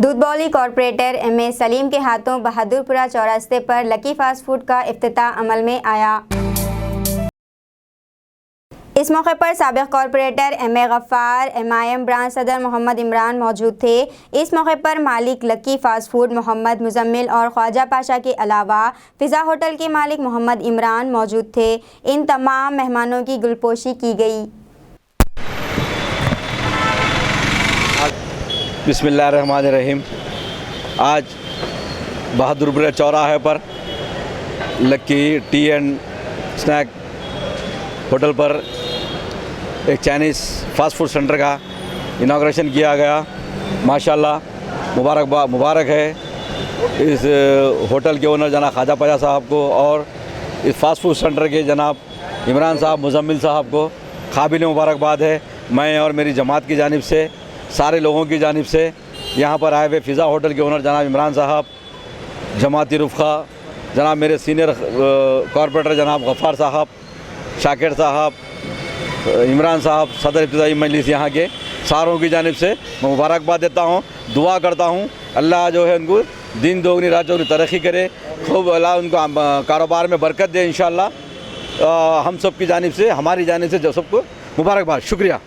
दूधबौली corporator MA. Salim के हाथों बहादुरपुरा चौरास्ते पर लकी फास्ट फूड का इफ्तिताह अमल में आया। इस मौके पर साबिक़ corporator MA. Gaffar, MIM. Branch सदर मोहम्मद इमरान मौजूद थे। इस मौके पर मालिक lucky fast food Mohammed Muzammil और ख्वाजा पाशा के अलावा फ़िज़ा होटल के मालिक मोहम्मद इमरान मौजूद थे। इन तमाम मेहमानों की गुलपोशी की गई। बिस्मिल्लाहिर्रहमानिर्रहीम। आज बहादुरपुरा चौराहे पर लक्की टी एंड स्नैक होटल पर एक चाइनीज़ फ़ास्ट फूड सेंटर का इनाग्रेशन किया गया। माशाल्लाह मुबारक है इस होटल के ओनर जनाब ख्वाजा पाशा साहब को और इस फ़ास्ट फूड सेंटर के जनाब इमरान साहब मुजम्मिल साहब को काबिल मुबारकबाद है। मैं और मेरी जमात की जानिब से, सारे लोगों की जानिब से यहाँ पर आए हुए फ़िज़ा होटल के ओनर जनाब इमरान साहब, जमाती रुफ़ा जनाब मेरे सीनियर कॉरपोरेटर जनाब गफ्फार साहब, शाकिर साहब, इमरान साहब, सदर इब्तिदाई मजलिस यहाँ के सारों की जानिब से मैं मुबारकबाद देता हूँ। दुआ करता हूँ अल्लाह जो है उनको दिन दोगुनी रात चौगुनी तरक्की करे, खूब अल्लाह उनको कारोबार में बरकत दे इंशाअल्लाह। हम सब की जानिब से, हमारी जानिब से जो सबको मुबारकबाद। शुक्रिया।